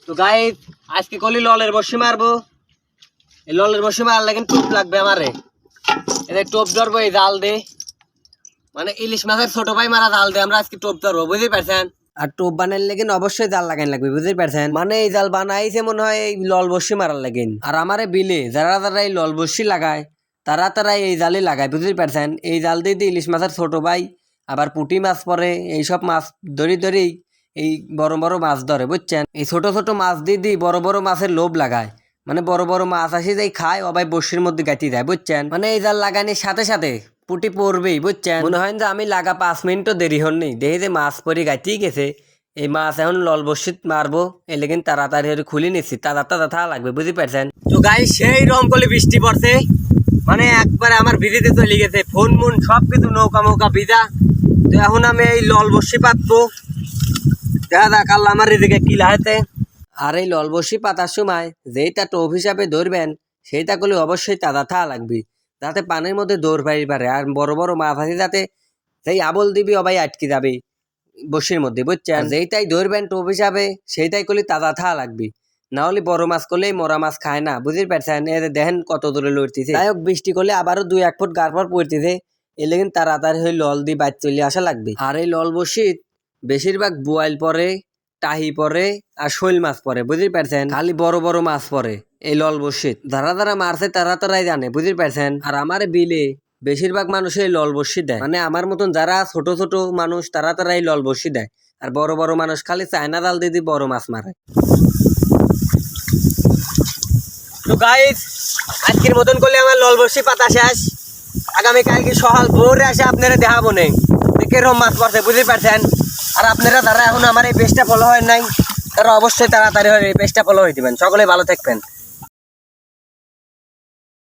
তো গাইস আজকে কলি ললের বসি মারবো। এই ললের বসি মারার লাগে টোপ লাগবে আমারে। এদের টোপ ধরবো এই জাল দে, মানে ইলিশ মাছের ছোট ভাই মারা জাল দে আমরা আজকে টোপ ধরবো, বুঝতে পারছেন? আর টোপ বানাইলে লেগেন অবশ্যই জাল লাগাই লাগবে, বুঝতে পারছেন? মানে এই জাল বানাইছে মনে হয় এই লল বসি মারার লাগেন। আর আমারে বিলে যারা যারা এই লল বসি লাগায় তারা তারা এই জালই লাগায়, বুঝতে পারছেন? এই জাল দিয়ে ইলিশ মাছের ছোট ভাই আবার পুঁটি মাছ পরে এইসব মাছ ধরি এই বড় বড় মাছ ধরে, বুঝছেন? এই ছোট ছোট মাছ দিয়ে বড় বড় মাছের লোভ লাগায়, মানে বড় বড় মাছ আসি যাই খায় অবাই বসির মধ্যে গাঁটি দেয়, বুঝছেন? মানে এই জাল লাগানির সাথে সাথে পুঁটি পড়বেই, বুঝছেন? মনে হয় যে আমি লাগা 5 মিনিটও দেরি হননি, দেখি যে মাছ পরে গাঁটি গেছে। এই মাছ এখন লল বসিত মারবো, এই লেগিন তাড়াতাড়ি খুলে নিচ্ছি, তাজা তাজা থা লাগবে, বুঝতে পারছেন? তো গাই সেই রকম বৃষ্টি পড়ছে, মানে একবার আমার ভিজিতে চলে গেছে, ফোন মন সব কিছু নৌকা মৌকা ভিজা। তো এখন আমি এই লল বসি পাতবো, দেখা যাক আল্লাহ আমার এদিকে কি লাগাতে। আর এই লল বসি পাতার সময় যেইটা টোপ হিসাবে ধরবেন সেইটা করলে অবশ্যই তাজা থা লাগবে, যাতে পানির মধ্যে দৌড় পারি পারে। আর বড় বড় মাছ আছে যাতে সেই আবল দিবি অবাই আটকে যাবে বসির মধ্যে, বুঝছেন? যেইটাই ধরবেন টোপ হিসাবে সেইটাই করলে তাজা থা লাগবে, না হলে বড় মাছ করলেই মরা মাছ খায় না, বুঝতে পারছেন? দেখেন কত দূরে লড়তেছে। যাই হোক বৃষ্টি করলে আবারও 2-1 ফুট গার পর পড়তেছে, এ লেগেন তাড়াতাড়ি হয়ে লল দিয়ে বাইর চলে আসা লাগবে। আর এই লল বসি বেশিরভাগ বোয়াল পরে, টাহি পরে আর শৈল মাছ পরে, বুঝতে পারছেন? খালি বড় বড় মাছ পরে এই লল বসিত, যারা যারা মারছে তারা তারাই জানে, বুঝতে পারছেন? আর আমার বিলে বেশিরভাগ মানুষ এই লল বসি দেয়, মানে আমার মতন যারা ছোট ছোট মানুষ তারা তারা এই লল বসি দেয়। আর বড় বড় মানুষ খালি চায়না জাল দিয়ে বড় মাছ মারে। তো গাইস আজকের মতন করলে আমার লল বসি পাতা শেষ। আগামী কালকে সকাল ভোরে আসে আপনারা দেখাবো নেই কেরম মাছ পড়ছে, বুঝতে পারছেন? আর আপনারা যারা এখন আমার এই পেজটা ফলো হয় নাই তারা অবশ্যই তাড়াতাড়ি এই পেজটা ফলো হয়ে দিবেন। সকলে ভালো থাকবেন।